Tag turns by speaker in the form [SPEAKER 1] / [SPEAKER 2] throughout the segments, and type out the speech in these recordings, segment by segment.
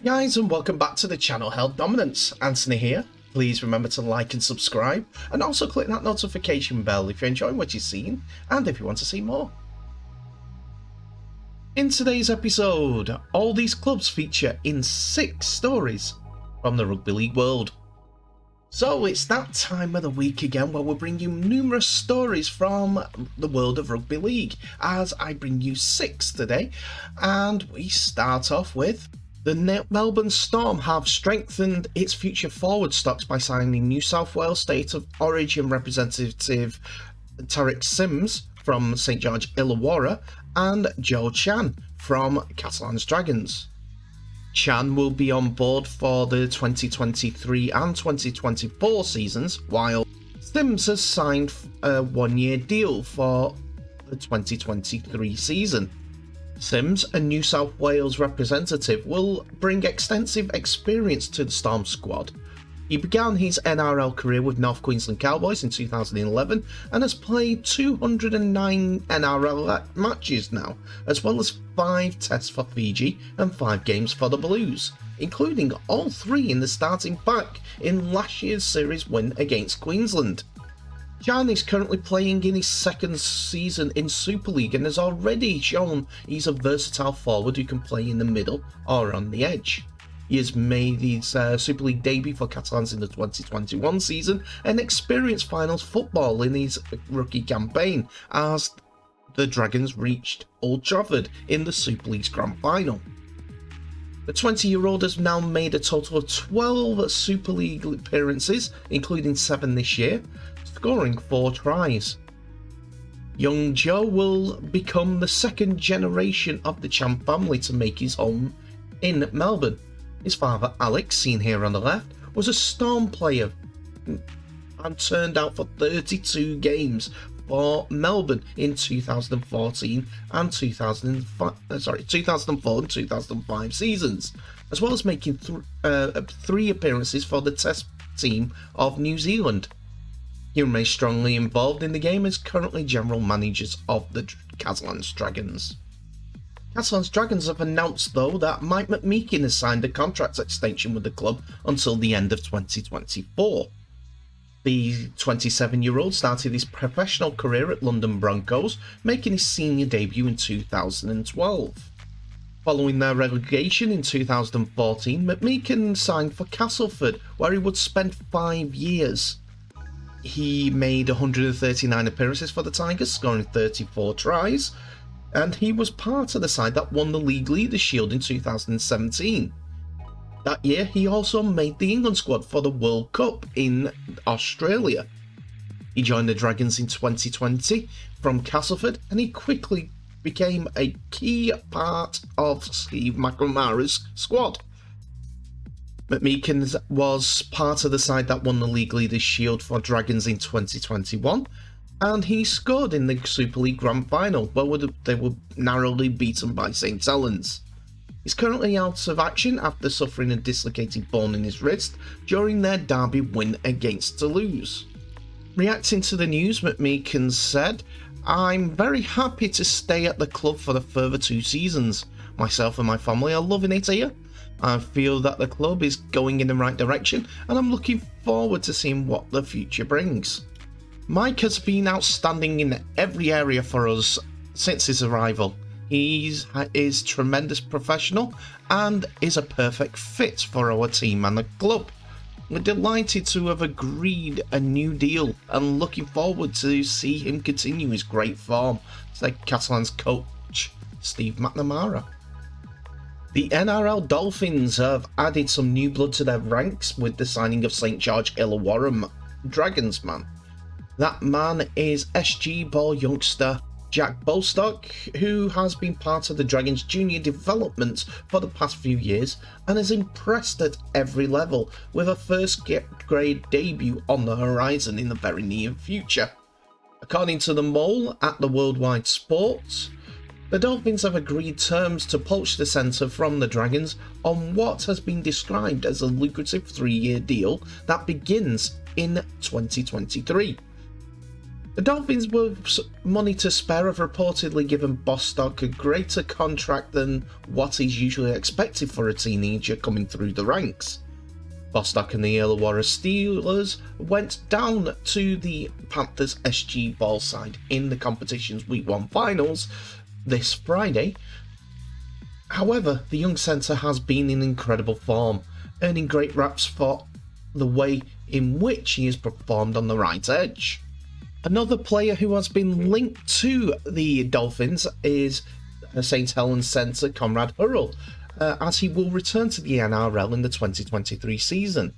[SPEAKER 1] Guys, and welcome back to the channel Held Dominance. Anthony here. Please remember to like and subscribe, and also click that notification bell if you're enjoying what you've seen and if you want to see more. In today's episode, all these clubs feature in 6 stories from the Rugby League world. So it's that time of the week again where we bring you numerous stories from the world of Rugby League, as I bring you 6 today, and we start off with the Melbourne Storm have strengthened its future forward stocks by signing New South Wales State of Origin representative Tariq Sims from St George Illawarra and Joe Chan from Catalans Dragons. Chan will be on board for the 2023 and 2024 seasons, while Sims has signed a 1-year deal for the 2023 season. Sims, a New South Wales representative, will bring extensive experience to the Storm squad. He began his NRL career with North Queensland Cowboys in 2011 and has played 209 NRL matches now, as well as 5 tests for Fiji and 5 games for the Blues, including all 3 in the starting pack in last year's series win against Queensland. Chan is currently playing in his 2nd season in Super League and has already shown he's a versatile forward who can play in the middle or on the edge. He has made his Super League debut for Catalans in the 2021 season and experienced finals football in his rookie campaign as the Dragons reached Old Trafford in the Super League's grand final. The 20-year-old has now made a total of 12 Super League appearances, including 7 this year, scoring 4 tries. Young Joe will become the 2nd generation of the Chan family to make his home in Melbourne. His father, Alex, seen here on the left, was a Storm player and turned out for 32 games for Melbourne in 2014 and 2004 and 2005 seasons, as well as making 3 appearances for the Test team of New Zealand. He remains strongly involved in the game as currently general managers of the Catalans Dragons. Catalans Dragons have announced, though, that Mike McMeekin has signed a contract extension with the club until the end of 2024. The 27-year-old started his professional career at London Broncos, making his senior debut in 2012. Following their relegation in 2014, McMeekin signed for Castleford, where he would spend 5 years. He made 139 appearances for the Tigers, scoring 34 tries, and he was part of the side that won the League Leaders' Shield in 2017. That year, he also made the England squad for the World Cup in Australia. He joined the Dragons in 2020 from Castleford, and he quickly became a key part of Steve McNamara's squad. McMeekin was part of the side that won the League Leaders' Shield for Dragons in 2021, and he scored in the Super League Grand Final, where they were narrowly beaten by St Helens. He's currently out of action after suffering a dislocated bone in his wrist during their derby win against Toulouse. Reacting to the news, McMeekin said, "I'm very happy to stay at the club for the further 2 seasons. Myself and my family are loving it here. I feel that the club is going in the right direction, and I'm looking forward to seeing what the future brings." Mike has been outstanding in every area for us since his arrival. He is tremendous professional and is a perfect fit for our team and the club. We're delighted to have agreed a new deal and looking forward to see him continue his great form, said Catalans coach Steve McNamara. The NRL Dolphins have added some new blood to their ranks with the signing of St George Illawarra Dragons man. That man is SG Ball youngster Jack Bostock, who has been part of the Dragons' junior development for the past few years and has impressed at every level, with a first-grade debut on the horizon in the very near future. According to the Mole at the Worldwide Sports, the Dolphins have agreed terms to poach the centre from the Dragons on what has been described as a lucrative 3-year deal that begins in 2023. The Dolphins, with money to spare, have reportedly given Bostock a greater contract than what is usually expected for a teenager coming through the ranks. Bostock and the Illawarra Steelers went down to the Panthers SG ball side in the competition's Week 1 finals this Friday. However, the young centre has been in incredible form, earning great raps for the way in which he has performed on the right edge. Another player who has been linked to the Dolphins is St Helens centre Conrad Hurrell, as he will return to the NRL in the 2023 season.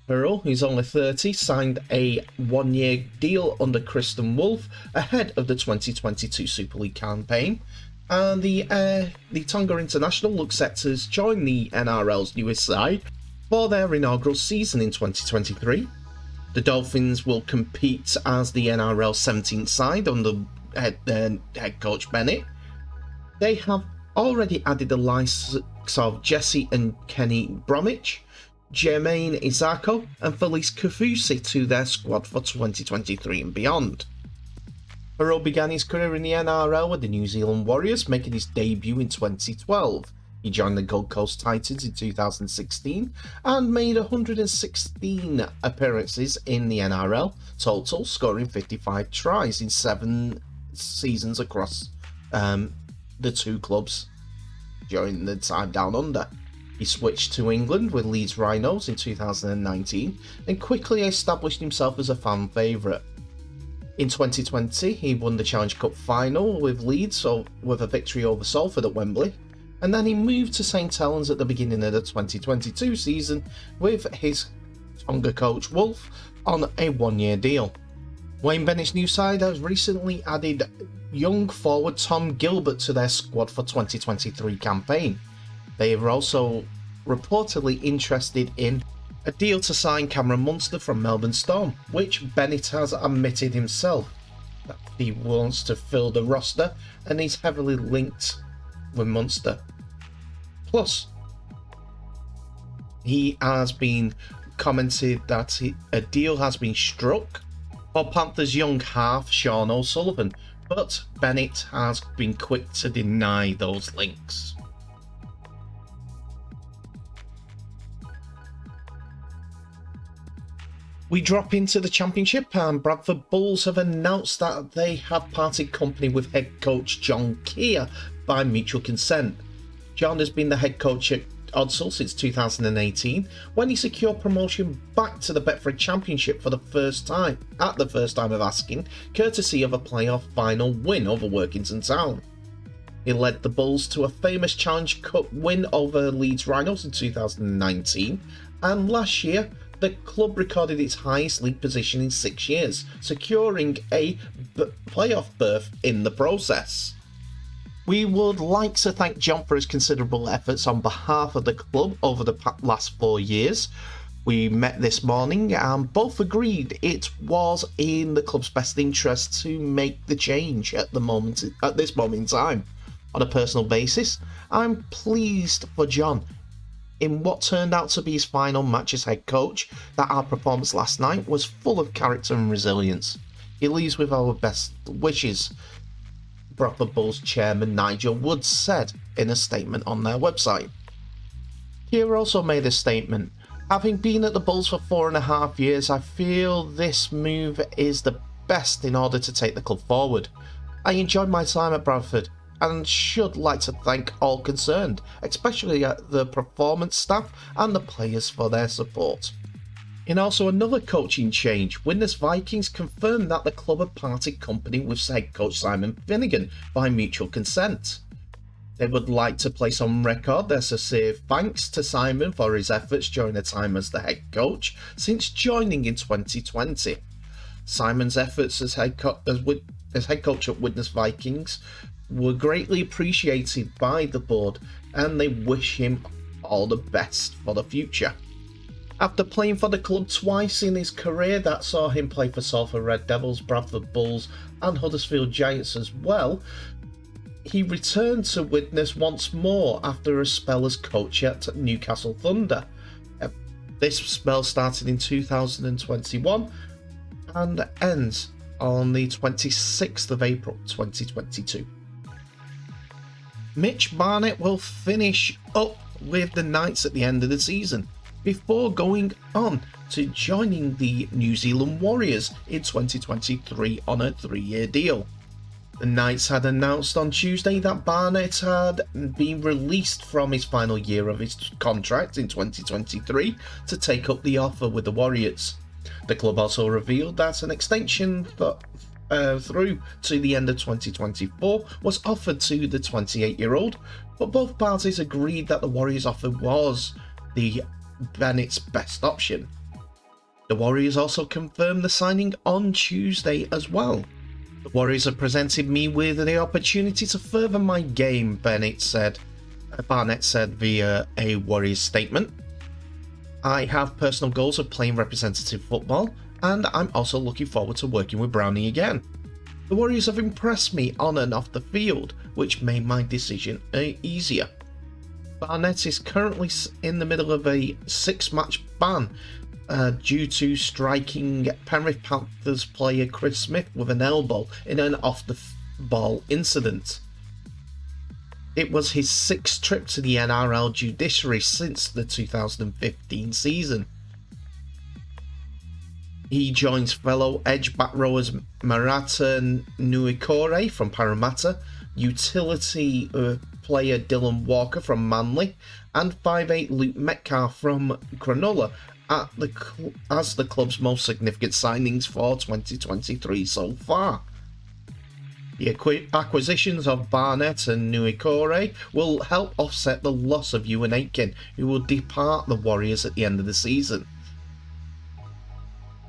[SPEAKER 1] Hurrell, who's only 30, signed a one-year deal under Kristen Wolfe ahead of the 2022 Super League campaign, and the Tonga International looks set to join the NRL's newest side for their inaugural season in 2023. The Dolphins will compete as the NRL 17th side under head coach Bennett. They have already added the likes of Jesse and Kenny Bromwich, Jermaine Isako and Felice Kafusi to their squad for 2023 and beyond. Hurrell began his career in the NRL with the New Zealand Warriors, making his debut in 2012. He joined the Gold Coast Titans in 2016 and made 116 appearances in the NRL total, scoring 55 tries in 7 seasons across the two clubs during the time down under. He switched to England with Leeds Rhinos in 2019 and quickly established himself as a fan favourite. In 2020, he won the Challenge Cup final with Leeds with a victory over Salford at Wembley, and then he moved to St Helens at the beginning of the 2022 season with his Tonga coach Wolfe on a one-year deal. Wayne Bennett's new side has recently added young forward Tom Gilbert to their squad for 2023 campaign. They are also reportedly interested in a deal to sign Cameron Munster from Melbourne Storm, which Bennett has admitted himself that he wants to fill the roster and he's heavily linked with Munster. Plus, he has been commented that a deal has been struck for Panthers' young half Sean O'Sullivan, but Bennett has been quick to deny those links. We drop into the Championship, and Bradford Bulls have announced that they have parted company with head coach John Hiya by mutual consent. John has been the head coach at Odsal since 2018, when he secured promotion back to the Betfred Championship for the first time of asking, courtesy of a playoff final win over Workington Town. He led the Bulls to a famous Challenge Cup win over Leeds Rhinos in 2019, and last year the club recorded its highest league position in 6 years, securing a playoff berth in the process. We would like to thank John for his considerable efforts on behalf of the club over the last 4 years. We met this morning and both agreed it was in the club's best interest to make the change at this moment in time. On a personal basis, I'm pleased for John in what turned out to be his final match as head coach that our performance last night was full of character and resilience. He leaves with our best wishes, Bradford Bulls chairman Nigel Woods said in a statement on their website. Hiya also made a statement. Having been at the Bulls for 4.5 years, I feel this move is the best in order to take the club forward. I enjoyed my time at Bradford and should like to thank all concerned, especially the performance staff and the players for their support. In also another coaching change, Widnes Vikings confirmed that the club had parted company with head coach Simon Finnegan by mutual consent. They would like to place on record their sincere thanks to Simon for his efforts during the time as the head coach since joining in 2020. Simon's efforts as head coach at Widnes Vikings were greatly appreciated by the board, and they wish him all the best for the future. After playing for the club twice in his career that saw him play for Salford Red Devils, Bradford Bulls and Huddersfield Giants as well, he returned to Widnes once more after a spell as coach at Newcastle Thunder. This spell started in 2021 and ends on the 26th of April 2022. Mitch Barnett will finish up with the Knights at the end of the season before going on to joining the New Zealand Warriors in 2023 on a 3-year deal. The Knights had announced on Tuesday that Barnett had been released from his final year of his contract in 2023 to take up the offer with the Warriors. The club also revealed that an extension through to the end of 2024 was offered to the 28-year-old, but both parties agreed that the Warriors' offer was the Barnett's best option. The Warriors also confirmed the signing on Tuesday as well. The Warriors have presented me with the opportunity to further my game, Barnett said via a Warriors statement. I have personal goals of playing representative football, and I'm also looking forward to working with Brownie again. The Warriors have impressed me on and off the field, which made my decision easier. Barnett is currently in the middle of a 6-match ban due to striking Penrith Panthers player Chris Smith with an elbow in an off-the-ball incident. It was his 6th trip to the NRL judiciary since the 2015 season. He joins fellow edge back rowers Marata Nuikore from Parramatta, utility player Dylan Walker from Manly, and 5'8" Luke Metcalf from Cronulla as the club's most significant signings for 2023 so far. The acquisitions of Barnett and Nuikore will help offset the loss of Ewan Aitken, who will depart the Warriors at the end of the season.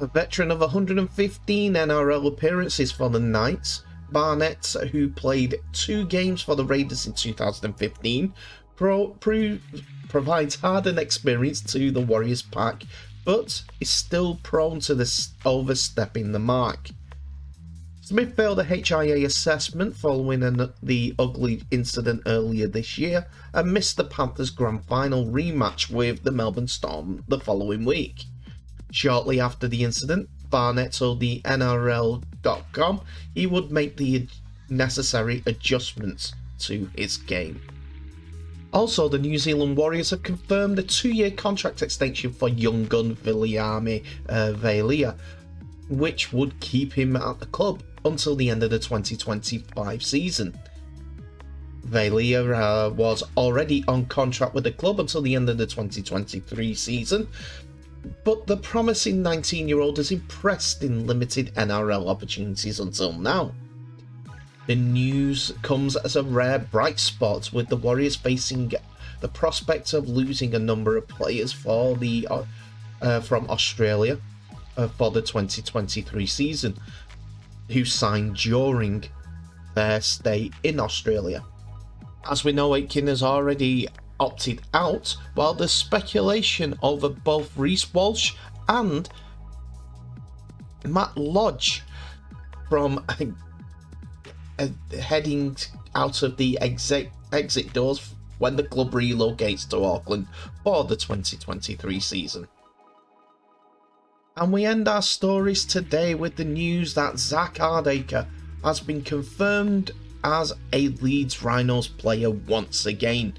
[SPEAKER 1] A veteran of 115 NRL appearances for the Knights, Barnett, who played 2 games for the Raiders in 2015, provides hardened experience to the Warriors pack, but is still prone to overstepping the mark. Smith failed a HIA assessment following the ugly incident earlier this year and missed the Panthers' grand final rematch with the Melbourne Storm the following week. Shortly after the incident, Barnett told the NRL.com he would make the necessary adjustments to his game. Also, the New Zealand Warriors have confirmed a 2-year contract extension for young gun Viliame Vailea, which would keep him at the club until the end of the 2025 season. Vailea was already on contract with the club until the end of the 2023 season, but the promising 19-year-old has impressed in limited NRL opportunities until now. The news comes as a rare bright spot, with the Warriors facing the prospect of losing a number of players from Australia for the 2023 season, who signed during their stay in Australia. As we know, Aitken has already opted out, while there's speculation over both Reece Walsh and Matt Lodge from heading out of the exit doors when the club relocates to Auckland for the 2023 season. And we end our stories today with the news that Zach Hardacre has been confirmed as a Leeds Rhinos player once again.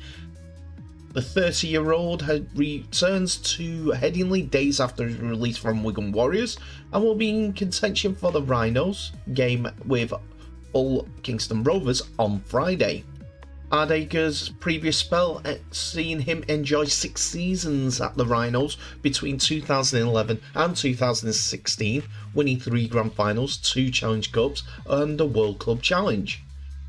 [SPEAKER 1] The 30-year-old returns to Headingley days after his release from Wigan Warriors and will be in contention for the Rhinos game with Hull Kingston Rovers on Friday. Hardacre's previous spell seen him enjoy 6 seasons at the Rhinos between 2011 and 2016, winning 3 Grand Finals, 2 Challenge Cups and a World Club Challenge.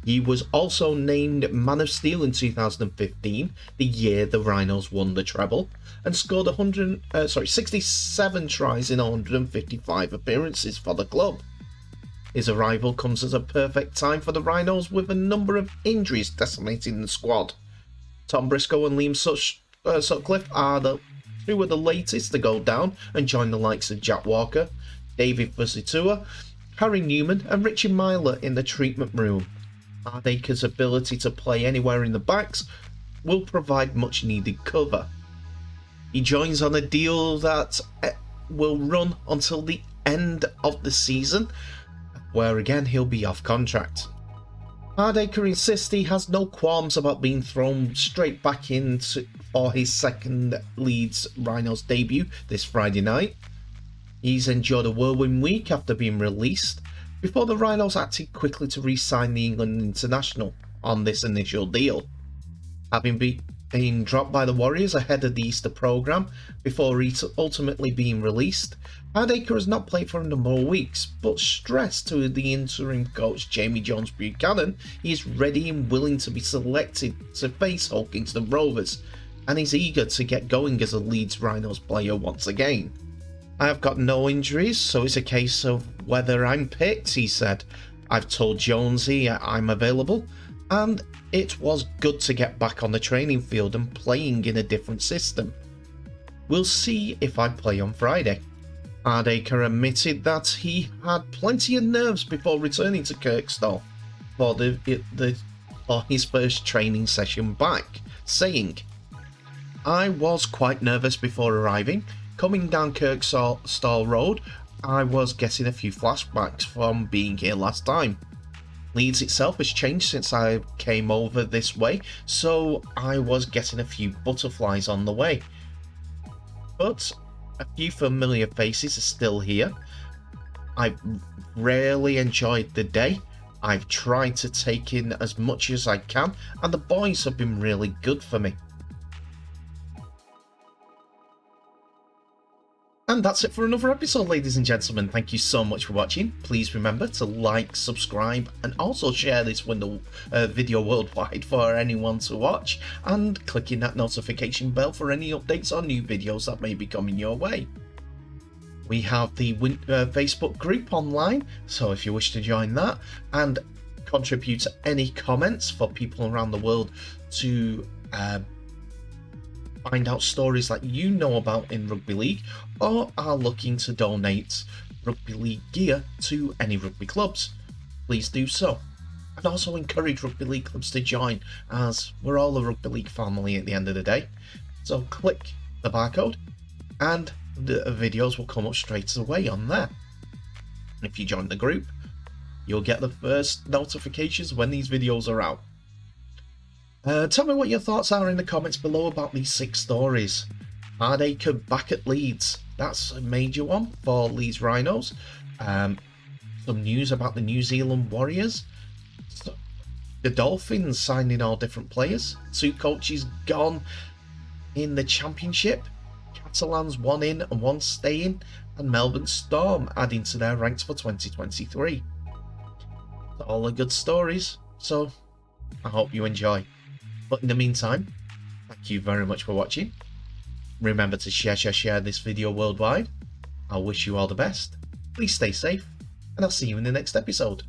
[SPEAKER 1] He was also named Man of Steel in 2015, the year the Rhinos won the treble, and scored 67 tries in 155 appearances for the club. His arrival comes at a perfect time for the Rhinos, with a number of injuries decimating the squad. Tom Briscoe and Liam Sutcliffe are 2 of the latest to go down and join the likes of Jack Walker, David Fusitua, Harry Newman and Richard Myler in the treatment room. Hardacre's ability to play anywhere in the backs will provide much needed cover. He joins on a deal that will run until the end of the season, where again he'll be off contract. Hardacre insists he has no qualms about being thrown straight back in for his second Leeds Rhinos debut this Friday night. He's enjoyed a whirlwind week after being released, before the Rhinos acted quickly to re-sign the England international on this initial deal. Having been dropped by the Warriors ahead of the Easter programme before ultimately being released, Hardacre has not played for a number of weeks, but stressed to the interim coach Jamie Jones-Buchanan he is ready and willing to be selected to face Hulkingston Rovers, and is eager to get going as a Leeds Rhinos player once again. "I have got no injuries, so it's a case of whether I'm picked," he said. "I've told Jonesy I'm available, and it was good to get back on the training field and playing in a different system. We'll see if I play on Friday." Hardacre admitted that he had plenty of nerves before returning to Kirkstall for his first training session back, saying, "I was quite nervous before arriving. Coming down Kirkstall Road, I was getting a few flashbacks from being here last time. Leeds itself has changed since I came over this way, so I was getting a few butterflies on the way. But a few familiar faces are still here. I've really enjoyed the day. I've tried to take in as much as I can, and the boys have been really good for me." And that's it for another episode, ladies and gentlemen. Thank you so much for watching. Please remember to like, subscribe, and also share this video worldwide for anyone to watch, and clicking that notification bell for any updates on new videos that may be coming your way. We have the Facebook group online, so if you wish to join that and contribute to any comments for people around the world to find out stories that you know about in Rugby League, or are looking to donate Rugby League gear to any rugby clubs, please do so. And also encourage Rugby League clubs to join, as we're all a Rugby League family at the end of the day. So click the barcode and the videos will come up straight away on there. If you join the group, you'll get the first notifications when these videos are out. Tell me what your thoughts are in the comments below about these 6 stories. Hardacre back at Leeds. That's a major one for Leeds Rhinos. Some news about the New Zealand Warriors. The Dolphins signing all different players. 2 coaches gone in the Championship. Catalans 1 in and 1 staying. And Melbourne Storm adding to their ranks for 2023. All the good stories. So I hope you enjoy. But in the meantime, thank you very much for watching. Remember to share this video worldwide. I wish you all the best. Please stay safe, and I'll see you in the next episode.